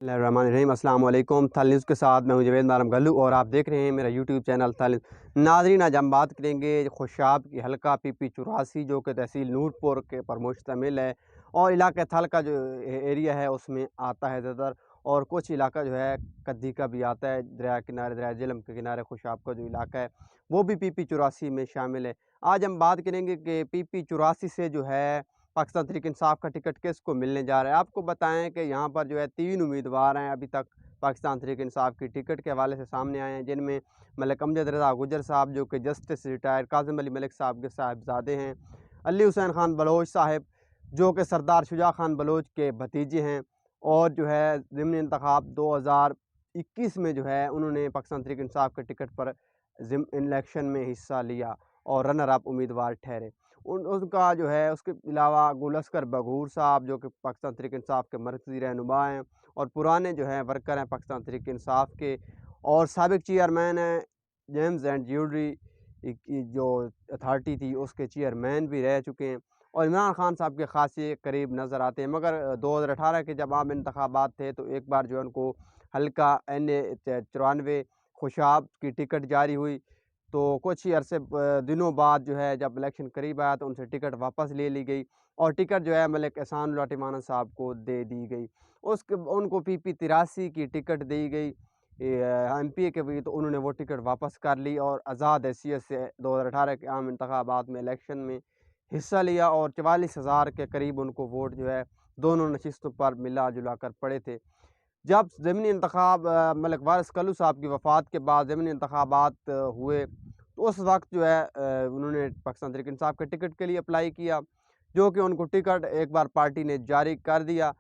बिस्मिल्लाहिर्रहमानिर्रहीम। अस्सलाम वालेकुम। थल न्यूज़ के साथ मैं हूं जवेद मारम गल्लू और आप देख रहे हैं मेरा यूट्यूब चैनल थल न्यूज़। नाज़रीन, आज हम बात करेंगे खुशाब की हल्का PP 84 जो कि तहसील नूरपुर के पर मुश्तमिल है और इलाके थल का जो एरिया है उसमें आता है ज़्यादातर, और कुछ इलाका जो है कद्दी का भी आता है, दरिया किनारे, दरिया झेलम के किनारे खुशाब का जो इलाका है वो भी PP 84 में शामिल है। आज हम बात करेंगे कि PP 84 से जो है पाकिस्तान तहरीक इंसाफ का टिकट किसको मिलने जा रहा है। आपको बताएं कि यहाँ पर जो है 3 उम्मीदवार हैं अभी तक पाकिस्तान तहरीक इंसाफ की टिकट के हवाले से सामने आए हैं, जिनमें मलिक अमजद रज़ा गुजर साहब जो कि जस्टिस रिटायर कासिम अली मलिक साहब के साहिबजादे हैं, अली हुसैन खान बलोच साहब जो कि सरदार शुजा खान बलोच के भतीजे हैं, और जो है ज़िमनी इंतखाब 2021 में जो है उन्होंने पाकिस्तान तहरीक इंसाफ के टिकट पर इलेक्शन में हिस्सा लिया और रनर अप उम्मीदवार ठहरे। उनका जो है उसके अलावा गुलस्कर बगूर साहब जो कि पाकिस्तान तहरीक इंसाफ के मरकज़ी रहनुमा हैं और पुराने जो हैं वर्कर हैं पाकिस्तान तहरीक इंसाफ के, और साबिक चेयरमैन हैं जेम्स एंड ज्यूलरी की जो अथॉरिटी थी उसके चेयरमैन भी रह चुके हैं, और इमरान खान साहब के खासे करीब नज़र आते हैं। मगर 2018 के जब आम इंतखाबात थे तो एक बार जो है उनको हल्का NA 94 खुशाब की टिकट जारी हुई, तो कुछ ही अरसे दिनों बाद जो है जब इलेक्शन करीब आया तो उनसे टिकट वापस ले ली गई और टिकट जो है मलिक एहसान लाटिमाना साहब को दे दी गई। उसके उनको PP 83 की टिकट दी गई MPA के भी, तो उन्होंने वो टिकट वापस कर ली और आज़ाद हैसियत से 2018 के आम इंतखाबात में इलेक्शन में हिस्सा लिया और 44,000 के करीब उनको वोट जो है दोनों नशिस्तों पर मिला जुला कर पड़े थे। जब ज़मीनी इंतखाब मलिक वारिस कल्लू साहब की वफ़ात के बाद ज़मीनी इंतखाबात हुए तो उस वक्त जो है उन्होंने पाकिस्तान तहरीक इंसाफ के टिकट के लिए अप्लाई किया, जो कि उनको टिकट एक बार पार्टी ने जारी कर दिया।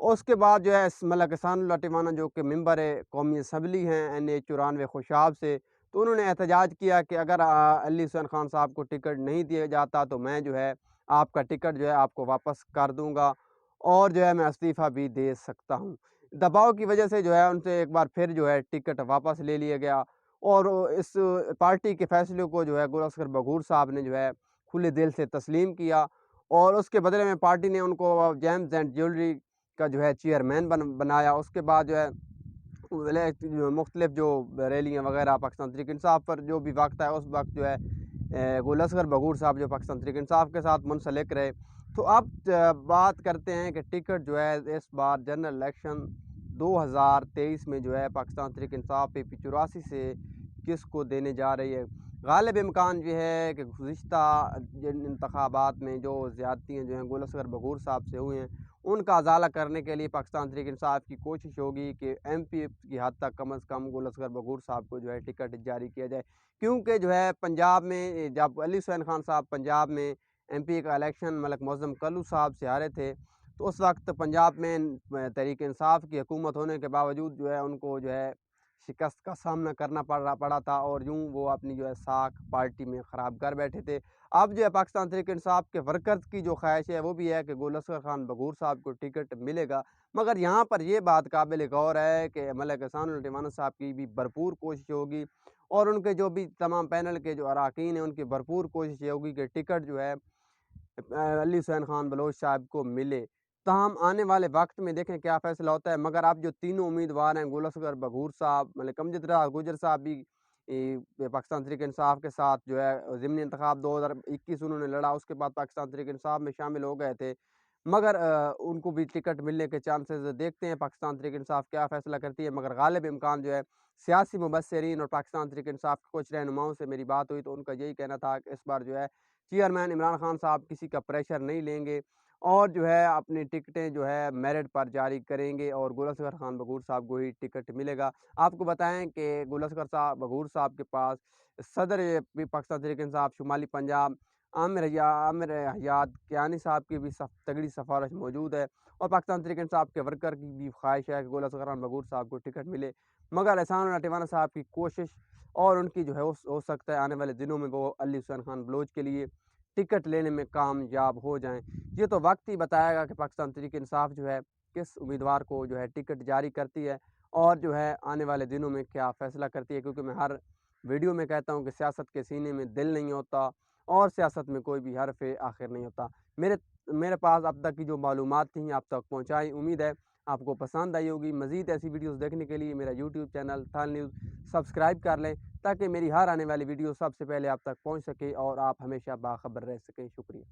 उसके बाद जो है मलिक एहसान लाटिमाना जो कि मेंबर कौमी असम्बली हैं NA 94 खुशाब से, तो उन्होंने एहतजाज किया कि अगर अली हुसैन खान साहब को टिकट नहीं दिया जाता तो मैं जो है आपका टिकट जो है आपको वापस कर दूंगा और जो है मैं इस्तीफ़ा भी दे सकता हूँ। दबाव की वजह से जो है उनसे एक बार फिर जो है टिकट वापस ले लिया गया और इस पार्टी के फैसले को जो है गुलस्कर बगूर साहब ने जो है खुले दिल से तस्लीम किया, और उसके बदले में पार्टी ने उनको जेम्स एंड ज्वेलरी का जो है चेयरमैन बनाया। उसके बाद जो है मुख्तलिफ जो रैलियाँ वगैरह पाकिस्तान तहरीक इंसाफ पर जो भी वक्त है उस वक्त जो है गुलस्कर बगूर साहब जो पाकिस्तान तहरीक इंसाफ के साथ मुंसलिक रहे। तो अब बात करते हैं कि टिकट जो है इस बार जनरल इलेक्शन 2023 में जो है पाकिस्तान तहरीक इंसाफ PP 84 से किसको देने जा रही है। गालिब इम्कान ये है कि गुज़िश्ता जिन इंतखाबात में जो ज़्यादतियाँ जो हैं गुलस्कर बगूर साहब से हुई हैं उनका अजाला करने के लिए पाकिस्तान तहरीक इंसाफ की कोशिश होगी कि MP की हद तक कम अज़ कम गुलस्कर बगूर साहब को जो है टिकट जारी किया जाए, क्योंकि जो है पंजाब में जब अली हुसैन खान साहब पंजाब में MP का इलेक्शन मलिक मुअज़्ज़म कल्लू साहब से हारे थे तो उस वक्त पंजाब में तहरीक इंसाफ की हुकूमत होने के बावजूद जो है उनको जो है शिकस्त का सामना करना पड़ा था और यूँ वो अपनी जो है साख पार्टी में ख़राब कर बैठे थे। अब जो है पाकिस्तान तहरीक इंसाफ के वर्कर्स की जो ख्वाहिश है वो भी है कि गुलस्कर खान बगूर साहब को टिकट मिलेगा, मगर यहाँ पर ये बात काबिल गौर है कि मलिक एहसान लाटिमाना साहब की भी भरपूर कोशिश होगी और उनके जो भी तमाम पैनल के जो अरकान हैं उनकी भरपूर कोशिश ये होगी कि टिकट जो है अली हुसैन खान बलोच साहब को मिले। ताहम आने वाले वक्त में देखें क्या फ़ैसला होता है, मगर अब जो तीनों उम्मीदवार हैं गुलस्कर बगूर साहब, मलिक अमजद रज़ा गुजर साहब भी पाकिस्तान तहरीक इंसाफ के साथ जो है ज़िमनी इंतखाब 2021 उन्होंने लड़ा, उसके बाद पाकिस्तान तहरीक इंसाफ में शामिल हो गए थे, मगर उनको भी टिकट मिलने के चांसेस देखते हैं पाकिस्तान तहरीक इंसाफ क्या फ़ैसला करती है। मगर गालिब इम्कान जो है सियासी मुबस्सिरीन और पाकिस्तान तहरीक इंसाफ के कुछ रहनुमाओं से मेरी बात हुई तो उनका यही कहना था कि इस बार जो है चेयरमैन इमरान खान साहब किसी का प्रेशर नहीं लेंगे और जो है अपनी टिकटें जो है मेरिट पर जारी करेंगे और गुलस्कर खान बगूर साहब को ही टिकट मिलेगा। आपको बताएं कि गुलस्कर साहब बगूर साहब के पास सदर पाकिस्तान तहरीक इंसाफ शुमाली पंजाब आमिर हयात कियानी साहब की भी तगड़ी सिफारिश मौजूद है और पाकिस्तान तहरीक इंसाफ के वर्कर की भी ख्वाहिश है कि गुलस्कर खान बगूर साहब को टिकट मिले, मगर एहसान लाटिमाना साहब की कोशिश और उनकी जो है हो सकता है आने वाले दिनों में वो अली हुसैन खान बलोच के लिए टिकट लेने में कामयाब हो जाएं। ये तो वक्त ही बताएगा कि पाकिस्तान तहरीक इंसाफ जो है किस उम्मीदवार को जो है टिकट जारी करती है और जो है आने वाले दिनों में क्या फ़ैसला करती है, क्योंकि मैं हर वीडियो में कहता हूँ कि सियासत के सीने में दिल नहीं होता और सियासत में कोई भी हरफ आखिर नहीं होता। मेरे मेरे पास अब तक की जो मालूमात थी आप तक पहुँचाई, उम्मीद है آپ کو پسند آئی ہوگی۔ مزید ایسی ویڈیوز دیکھنے کے لیے میرا یوٹیوب چینل تھال نیوز سبسکرائب کر لیں تاکہ میری ہر آنے والی ویڈیو سب سے پہلے آپ تک پہنچ سکے اور آپ ہمیشہ باخبر رہ سکیں۔ شکریہ۔